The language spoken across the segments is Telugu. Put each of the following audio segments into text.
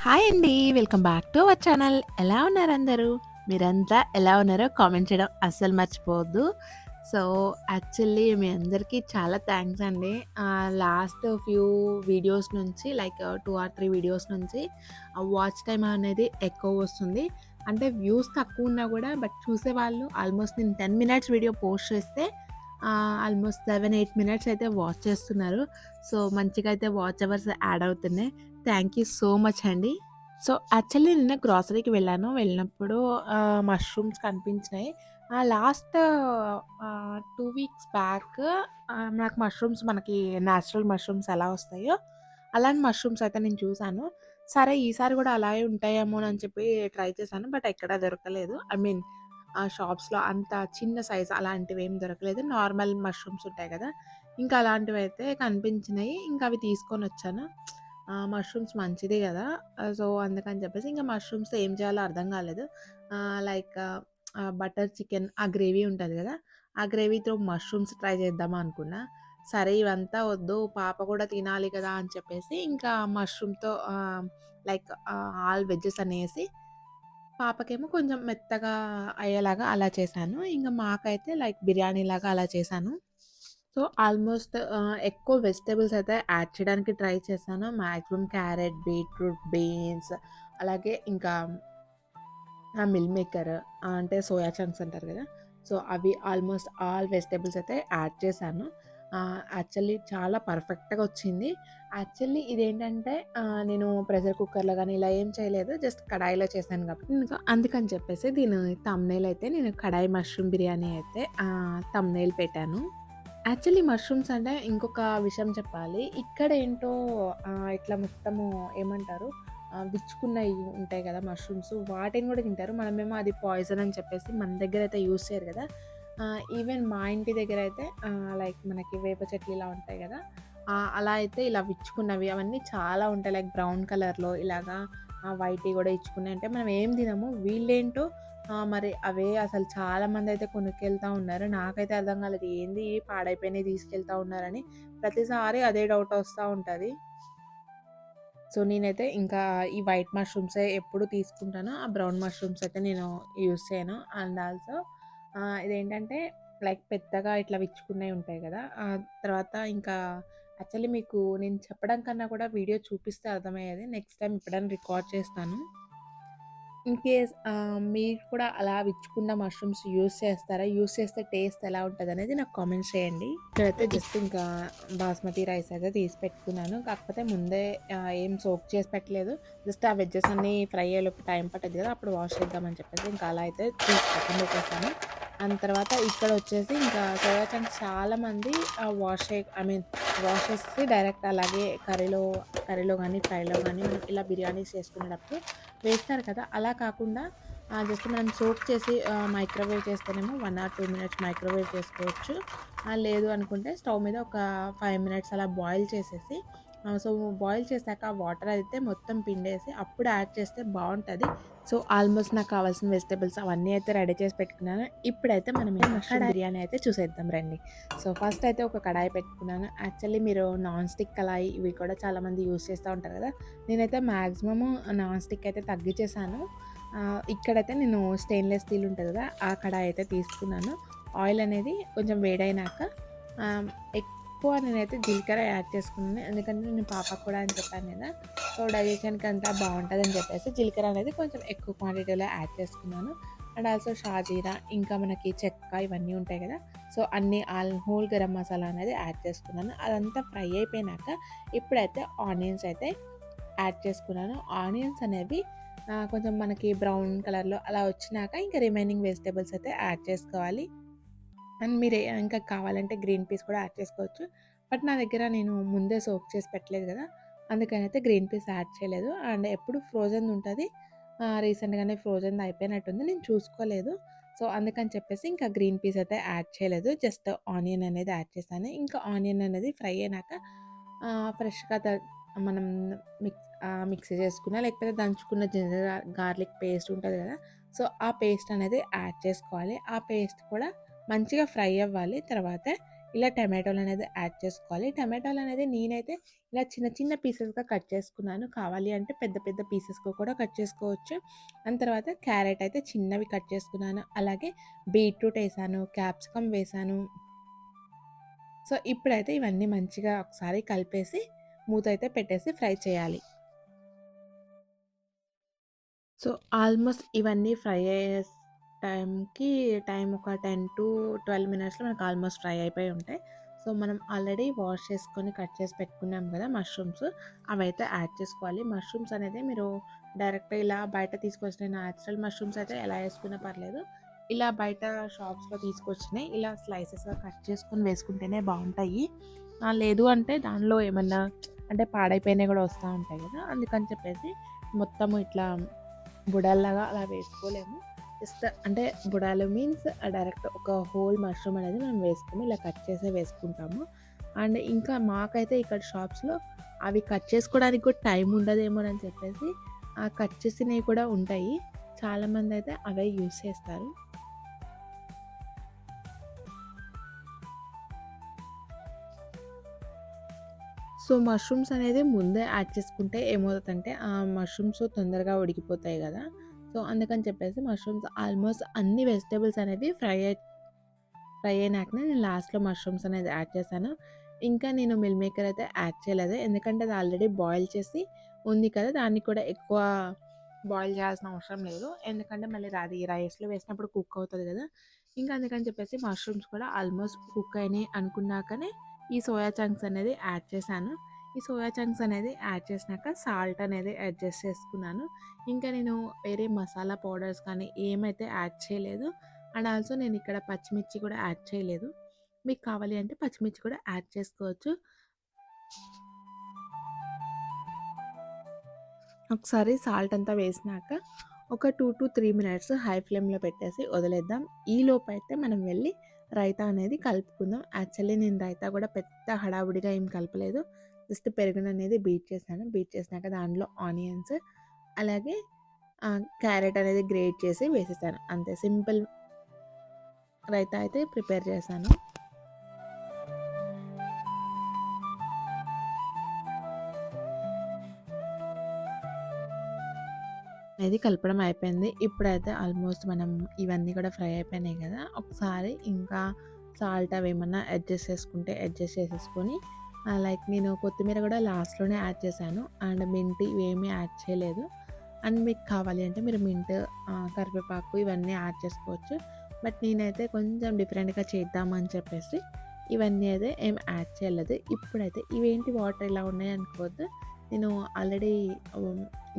హాయ్ అండి. Welcome back to our channel. ఎలా ఉన్నారు అందరూ? మీరంతా ఎలా ఉన్నారో కామెంట్ చేయడం అస్సలు మర్చిపోవద్దు. సో, యాక్చువల్లీ మీ అందరికీ చాలా థాంక్స్ అండి. లాస్ట్ ఫ్యూ వీడియోస్ నుంచి లైక్ 2 ఆర్ 3 వీడియోస్ నుంచి వాచ్ టైమ్ అనేది ఎక్కువ వస్తుంది. అంటే వ్యూస్ తక్కువున్నా గూడా చూసేవాళ్ళు ఆల్మోస్ట్ నేను 10 మినిట్స్ వీడియో పోస్ట్ చేస్తే ఆల్మోస్ట్ 7, 8 మినిట్స్ అయితే వాచ్ చేస్తున్నారు. సో, మంచిగా అయితే వాచ్ అవర్స్ యాడ్ అవుతున్నాయి. థ్యాంక్ యూ సో మచ్ అండి. సో, యాక్చువల్లీ నిన్న గ్రోసరీకి వెళ్ళాను. వెళ్ళినప్పుడు మష్రూమ్స్ కనిపించినాయి. లాస్ట్ 2 వీక్స్ బ్యాక్ నాకు మష్రూమ్స్ మనకి నేచురల్ మష్రూమ్స్ ఎలా వస్తాయో, అలాంటి మష్రూమ్స్ అయితే నేను చూసాను. సరే ఈసారి గూడా అలాగే ఉంటాయేమోనని చెప్పి ట్రై చేశాను. బట్ ఎక్కడ దొరకలేదు. ఐ మీన్ షాప్స్‌లో అంత చిన్న సైజ్ అలాంటివేమి దొరకలేదు. నార్మల్ మష్రూమ్స్ ఉంటాయి గదా! ఇంకా అలాంటివైతే కనిపించినాయి. ఇంకా అవి తీసుకొనొచ్చాను. మష్రూమ్స్ మంచిదే గదా! సో, అందుకని చెప్పేసి ఇంక మష్రూమ్స్‌తో ఏం చేయాలో అర్థం కాలేదు. లైక్ బటర్ చికెన్ ఆ గ్రేవీ ఉంటది గదా! ఆ గ్రేవీతో మష్రూమ్స్ ట్రై చేద్దామా అనుకున్నా. సరే ఇవంతా వద్దు పాప కూడా తినాలి కదా! అని చెప్పేసి ఇంకా మష్రూమ్‌తో లైక్ ఆల్ వెజ్జెస్ అనేసి పాపకేమో కొంచెం మెత్తగా అయ్యేలాగా అలా చేశాను. ఇంక మాకైతే లైక్ బిర్యానీలాగా అలా చేశాను. సో, ఆల్మోస్ట్ ఎక్కువ వెజిటబుల్స్ అయితే యాడ్ చేయడానికి ట్రై చేశాను. మాక్సిమం క్యారెట్, బీట్రూట్, బీన్స్ అలాగే ఇంకా మిల్ మేకర్ అంటే సోయా చంక్స్ అంటారు గదా! సో, అవి ఆల్మోస్ట్ ఆల్ వెజిటబుల్స్ అయితే యాడ్ చేశాను. యాక్చువల్లీ చాలా పర్ఫెక్ట్‌గా వచ్చింది. యాక్చువల్లీ ఇదేంటంటే నేను ప్రెషర్ కుక్కర్‌లో గాని ఇలా ఏం చేయలేదు. జస్ట్ కడాయిలో చేశాను కాబట్టి ఇంకా అందుకని చెప్పేసి దీని థంబ్‌నెయిల్ అయితే నేను కడాయి మష్రూమ్ బిర్యానీ అయితే థంబ్‌నెయిల్ పెట్టాను. యాక్చువల్లీ మష్రూమ్స్ అంటే ఇంకొక విషయం చెప్పాలి. ఇక్కడేంటో ఇట్లా మొత్తము ఏమంటారు విచ్చుకున్నయి ఉంటాయి గదా! మష్రూమ్స్ వాటిని గూడా తింటారు. మనమేమో అది పాయిజన్ అని చెప్పేసి మన దగ్గరైతే యూజ్ చేయరు గదా! ఈవెన్ మా ఇంటి దగ్గరైతే లైక్ మనకి వేప చెట్లు ఇలా ఉంటాయి గదా! అలా అయితే ఇలా విచ్చుకున్నవి అవన్నీ చాలా ఉంటాయి. లైక్ బ్రౌన్ కలర్‌లో ఇలాగా వైట్‌యి గూడా ఇచ్చుకున్నాయి. అంటే మనం ఏం తినము. వీళ్ళేంటో మరి అవే అసలు చాలామందయితే కొనుక్కెళ్తా ఉన్నారు. నాకైతే అర్థం కాలేదు. ఏంది పాడైపోయినయి తీసుకెళ్తా ఉన్నారని. ప్రతిసారి అదే డౌట్ వస్తా ఉంటది. సో, నేనైతే ఇంకా ఈ వైట్ మష్రూమ్సే ఎప్పుడు తీసుకుంటాను. ఆ బ్రౌన్ మష్రూమ్స్ అయితే నేను యూజ్ చేయను. అండ్ ఆల్సో ఇదేంటంటే లైక్ పెద్దగా ఇట్లా విచ్చుకున్నయి ఉంటాయి గదా! తర్వాత ఇంకా యాక్చువల్లీ మీకు నేను చెప్పడం కన్నా కూడా వీడియో చూపిస్తే అర్థమయ్యేది. నెక్స్ట్ టైమ్ ఎప్పుడైనా రికార్డ్ చేస్తాను. ఇన్ కేస్ మీరు కూడా అలా విచ్చుకున్న మష్రూమ్స్ యూజ్ చేస్తారా? యూజ్ చేస్తే టేస్ట్ ఎలా ఉంటదనేది నాకు కామెంట్స్ చేయండి. ఇక్కడైతే జస్ట్ ఇంకా బాస్మతి రైస్ అయితే తీసి పెట్టుకున్నాను. కాకపోతే ముందే ఏం సోక్ చేసి పెట్టలేదు. జస్ట్ ఆ వెజ్జెస్ అన్నీ ఫ్రై అయ్యేలోపు టైం పట్టద్ది కదా! అప్పుడు వాష్ చేద్దామని చెప్పేసి ఇంకా అలా అయితే తీసి పక్కన పెట్టేసాను. దాని తర్వాత ఇక్కడొచ్చేసి ఇంకా సోయా చంక్స్ చాలామంది వాష్ చేసేసి డైరెక్ట్ అలాగే కర్రీలో గానీ, ఫ్రైలో గానీ మనం ఇలా బిర్యానీస్ చేసుకునేటప్పుడు వేస్తారు కదా! అలా కాకుండా జస్ట్ మనం సోక్ చేసి మైక్రోవేవ్ చేస్తేనేమో 1 ఆర్ 2 మినిట్స్ మైక్రోవేవ్ చేసుకోవచ్చు. లేదు అనుకుంటే స్టవ్ మీద ఒక 5 మినిట్స్ అలా బాయిల్ చేసేసి సో, బాయిల్ చేశాక ఆ వాటర్ అయితే మొత్తం పిండేసి అప్పుడు యాడ్ చేస్తే బావుంటది. సో, ఆల్మోస్ట్ నాకు కావాల్సిన వెజిటబుల్స్ అవన్నీ అయితే రెడీ చేసి పెట్టుకున్నాను. ఇప్పుడైతే మనం ఇంకా మష్రూమ్ బిర్యానీ అయితే చూసేద్దాం రండి. సో, ఫస్ట్ అయితే ఒక కడాయి పెట్టుకున్నాను. యాక్చువల్లీ మీరు నాన్ స్టిక్ కళాయి ఇవి కూడా చాలామంది యూజ్ చేస్తా ఉంటారు కదా! నేనైతే మాక్సిమము నాన్ స్టిక్ అయితే తగ్గించేసాను. ఇక్కడైతే నేను స్టెయిన్‌లెస్ స్టీల్ ఉంటది కదా! ఆ కడాయి అయితే తీసుకున్నాను. ఆయిల్ అనేది కొంచెం వేడైనాక ఎక్కువ నేనైతే జీలకర్ర యాడ్ చేసుకున్నాను. ఎందుకంటే నేను పాపకు కూడా అని చెప్పాను కదా! సో, డైజెషన్‌కి అంతా బావుంటదని చెప్పేసి జీలకర్ర అనేది కొంచెం ఎక్కువ క్వాంటిటీలో యాడ్ చేసుకున్నాను. అండ్ ఆల్సో షాజీరా ఇంకా మనకి చెక్క ఇవన్నీ ఉంటాయి కదా! సో, అన్నీ హోల్ గరం మసాలా అనేది యాడ్ చేసుకున్నాను. అదంతా ఫ్రై అయిపోయినాక ఇప్పుడైతే ఆనియన్స్ అయితే యాడ్ చేసుకున్నాను. ఆనియన్స్ అనేవి కొంచెం మనకి బ్రౌన్ కలర్‌లో అలా వచ్చినాక ఇంకా రిమైనింగ్ వెజిటబుల్స్ అయితే యాడ్ చేసుకోవాలి. అండ్ మీరు ఇంకా కావాలంటే గ్రీన్ పీస్ కూడా యాడ్ చేసుకోవచ్చు. బట్ నా దగ్గర నేను ముందే సోక్ చేసి పెట్టలేదు కదా! అందుకనైతే గ్రీన్ పీస్ యాడ్ చేయలేదు. అండ్ ఎప్పుడు ఫ్రోజన్‌ది ఉంటది. రీసెంట్‌గానే ఫ్రోజన్‌ది అయిపోయినట్టుంది. నేను చూసుకోలేదు. సో, అందుకని చెప్పేసి ఇంకా గ్రీన్ పీస్ అయితే యాడ్ చేయలేదు. జస్ట్ ఆనియన్ అనేది యాడ్ చేశాను. ఇంకా ఆనియన్ అనేది ఫ్రై అయినాక ఫ్రెష్‌గా మనం మిక్సీ చేసుకున్న లేకపోతే దంచుకున్న జింజర్ గార్లిక్ పేస్ట్ ఉంటది కదా! సో, ఆ పేస్ట్ అనేది యాడ్ చేసుకోవాలి. ఆ పేస్ట్ కూడా మంచిగా ఫ్రై అవ్వాలి. తర్వాత ఇలా టమాటోలు అనేది యాడ్ చేసుకోవాలి. టమాటాలు అనేది నేనైతే ఇలా చిన్న చిన్న పీసెస్‌గా కట్ చేసుకున్నాను. కావాలి అంటే పెద్ద పెద్ద పీసెస్‌గా కూడా కట్ చేసుకోవచ్చు. దాని తర్వాత క్యారెట్ అయితే చిన్నవి కట్ చేసుకున్నాను. అలాగే బీట్రూట్ ఏసాను, క్యాప్సికమ్ వేసాను. సో, ఇప్పుడైతే ఇవన్నీ మంచిగా ఒకసారి కలిపేసి మూత అయితే పెట్టేసి ఫ్రై చేయాలి. సో, ఆల్మోస్ట్ ఇవన్నీ ఫ్రై అయ్యే టైం ఒక 10-12 మినిట్స్‌లో మనకు ఆల్మోస్ట్ ఫ్రై అయిపోయి ఉంటాయి. సో, మనం ఆల్రెడీ వాష్ చేసుకొని కట్ చేసి పెట్టుకున్నాం కదా మష్రూమ్స్, అవైతే యాడ్ చేసుకోవాలి. మష్రూమ్స్ అనేది మీరు డైరెక్ట్ ఇలా బయట తీసుకొచ్చిన న్యాచురల్ మష్రూమ్స్ అయితే ఎలా వేసుకున్నా పర్లేదు. ఇలా బయట షాప్స్‌లో తీసుకొచ్చినయి ఇలా స్లైసెస్‌గా కట్ చేసుకొని వేసుకుంటేనే బావుంటాయి. లేదు అంటే దానిలో ఏమన్నా అంటే పాడైపోయినయి కూడా వస్తా ఉంటాయి కదా! అందుకని చెప్పేసి మొత్తము ఇట్లా బుడల్లాగా అలా వేసుకోలేము. జస్ట్ అంటే బుడాలు మీన్స్ డైరెక్ట్ ఒక హోల్ మష్రూమ్ అనేది మనం వేసుకోము. ఇలా కట్ చేసే వేసుకుంటాము. అండ్ ఇంకా మాకైతే ఇక్కడ షాప్స్‌లో అవి కట్ చేసుకోవడానికి కూడా టైం ఉండదేమోనని చెప్పేసి ఆ కట్ చేసినవి కూడా ఉంటాయి. చాలామందయితే అవే యూజ్ చేస్తారు. సో, మష్రూమ్స్ అనేది ముందే యాడ్ చేసుకుంటే ఏమవుతదంటే, ఆ మష్రూమ్స్ తొందరగా ఉడికిపోతాయి గదా! సో, అందుకని చెప్పేసి మష్రూమ్స్ ఆల్మోస్ట్ అన్ని వెజిటబుల్స్ అనేవి ఫ్రై అయినాకనే నేను లాస్ట్‌లో మష్రూమ్స్ అనేది యాడ్ చేశాను. ఇంకా నేను మిల్ మేకర్ అయితే యాడ్ చేయలేదు. ఎందుకంటే అది ఆల్రెడీ బాయిల్ చేసి ఉంది కదా! దాన్ని కూడా ఎక్కువ బాయిల్ చేయాల్సిన అవసరం లేదు. ఎందుకంటే మళ్ళీ అది రైస్‌లో వేసినప్పుడు కుక్ అవుతది గదా! ఇంకా అందుకని చెప్పేసి మష్రూమ్స్ కూడా ఆల్మోస్ట్ కుక్ అయినాయి అనుకున్నాకనే ఈ సోయా చంక్స్ అనేది యాడ్ చేశాను. ఈ సోయా చంక్స్ అనేది యాడ్ చేసినాక సాల్ట్ అనేది అడ్జస్ట్ చేసుకున్నాను. ఇంకా నేను వేరే మసాలా పౌడర్స్ కానీ ఏమైతే యాడ్ చేయలేదు. అండ్ ఆల్సో నేను ఇక్కడ పచ్చిమిర్చి కూడా యాడ్ చేయలేదు. మీకు కావాలి అంటే పచ్చిమిర్చి కూడా యాడ్ చేసుకోవచ్చు. ఒకసారి సాల్ట్ అంతా వేసినాక ఒక 2-3 మినిట్స్ హై ఫ్లేమ్‌లో పెట్టేసి వదిలేద్దాం. ఈలోపైతే మనం వెళ్ళి రైతా అనేది కలుపుకుందాం. యాక్చువల్లీ నేను రైతా కూడా పెద్ద హడావుడిగా ఏం కలపలేదు. జస్ట్ పెరుగుననేది బీట్ చేశాను. బీట్ చేసినాక దాంట్లో ఆనియన్స్ అలాగే క్యారెట్ అనేది గ్రేట్ చేసి వేసేసాను. అంతే సింపుల్ రైతా అయితే ప్రిపేర్ చేశాను. అనేది కలపడం అయిపోయింది. ఇప్పుడైతే ఆల్మోస్ట్ మనం ఇవన్నీ కూడా ఫ్రై అయిపోయినాయి కదా! ఒకసారి ఇంకా సాల్ట్ అవేమన్నా అడ్జస్ట్ చేసుకుంటే అడ్జస్ట్ చేసేసుకొని లైక్ నేను కొత్తిమీర కూడా లాస్ట్‌లోనే యాడ్ చేశాను. అండ్ మింట్ ఇవేమీ యాడ్ చేయలేదు. అండ్ మీకు కావాలి అంటే మీరు మింట్, కరివేపాకు ఇవన్నీ యాడ్ చేసుకోవచ్చు. బట్ నేనైతే కొంచెం డిఫరెంట్‌గా చేద్దామని చెప్పేసి ఇవన్నీ అయితే ఏం యాడ్ చేయలేదు. ఇప్పుడైతే ఇవేంటి వాటర్ ఇలా ఉన్నాయి అనుకోవద్దు. నేను ఆల్రెడీ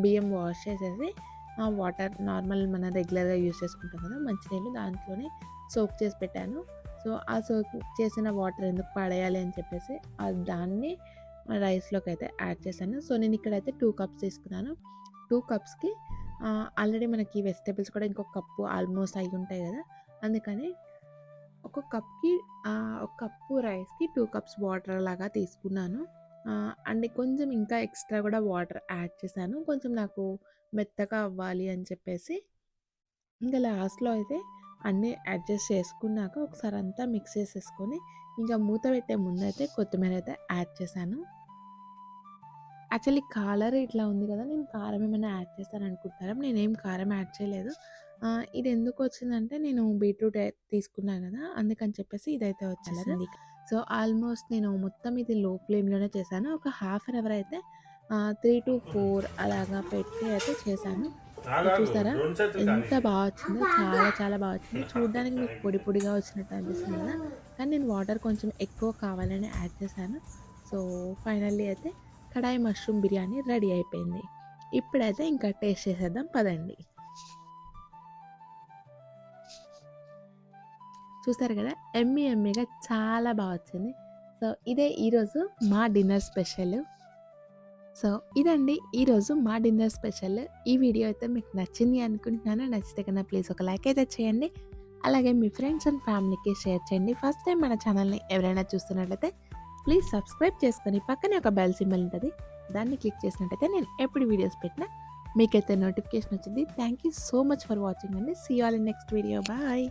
బియ్యం వాష్ చేసేసి ఆ వాటర్ నార్మల్ మన రెగ్యులర్‌గా యూజ్ చేసుకుంటాం కదా! మంచినీళ్ళు దాంట్లోనే సోక్ చేసి పెట్టాను. సో, ఆ సోక్ చేసిన వాటర్ ఎందుకు పడేయాలి అని చెప్పేసి దాన్ని రైస్‌లోకైతే యాడ్ చేశాను. సో, నేను ఇక్కడైతే 2 కప్స్ తీసుకున్నాను. 2 కప్స్‌కి ఆల్రెడీ మనకి వెజిటబుల్స్ కూడా ఇంకొక కప్పు ఆల్మోస్ట్ అయ్యుంటాయి కదా! అందుకని ఒక కప్‌కి ఒక కప్పు రైస్‌కి 2 కప్స్ వాటర్ లాగా తీసుకున్నాను. అండ్ కొంచెం ఇంకా ఎక్స్‌ట్రా కూడా వాటర్ యాడ్ చేశాను. కొంచెం నాకు మెత్తగా అవ్వాలి అని చెప్పేసి. ఇంకా లాస్ట్‌లో అయితే అన్నీ అడ్జస్ట్ చేసుకున్నాక ఒకసారి అంతా మిక్స్ చేసేసుకొని, ఇంకా మూత పెట్టే ముందైతే కొత్తిమీర అయితే యాడ్ చేశాను. యాక్చువల్లీ కలర్ ఇట్లా ఉంది కదా! నేను కారం ఏమైనా యాడ్ చేశాననుకుంటున్నారా? నేనేం కారం యాడ్ చేయలేదు. ఇది ఎందుకొచ్చిందంటే నేను బీట్రూట్ తీసుకున్నా కదా! అందుకని చెప్పేసి ఇదైతే వచ్చేసింది. సో, ఆల్మోస్ట్ నేను మొత్తం ఇది లో ఫ్లేమ్‌లోనే చేశాను. ఒక హాఫ్ అన్ అవర్ అయితే 3-4 అలాగా పెట్టి అయితే చేశాను. సో, చూసారా ఎంత బా వచ్చిందో! చాలా చాలా బా వచ్చింది. చూడ్డానికి మీకు పొడి పొడిగా వచ్చినట్టు అనిపిస్తుంది కదా! కానీ నేను వాటర్ కొంచెం ఎక్కువ కావాలని యాడ్ చేశాను. సో, ఫైనల్లీ అయితే కడాయి మష్రూమ్ బిర్యానీ రెడీ అయిపోయింది. ఇప్పుడైతే ఇంకా టేస్ట్ చేసేద్దాం పదండి. చూసారు కదా! యమ్మీగా చాలా బా వచ్చింది. సో, ఇదే ఈరోజు మా డిన్నర్ స్పెషల్. సో, ఇదండి ఈరోజు మా డిన్నర్ స్పెషల్. ఈ వీడియో అయితే మీకు నచ్చింది అనుకుంటున్నాను. నచ్చితే కన్నా ప్లీజ్ ఒక లైక్ అయితే చేయండి. అలాగే మీ ఫ్రెండ్స్ అండ్ ఫ్యామిలీకి షేర్ చేయండి. ఫస్ట్ టైం మన ఛానల్‌ని ఎవరైనా చూస్తున్నట్లయితే ప్లీజ్ సబ్స్క్రైబ్ చేసుకొని పక్కనే ఒక బెల్ సింబల్ ఉంటది. దాన్ని క్లిక్ చేసినట్టయితే నేను ఎప్పుడు వీడియోస్ పెట్టినా మీకైతే నోటిఫికేషన్ వచ్చింది. Thank you so much for watching అండి. See you all in next video. Bye.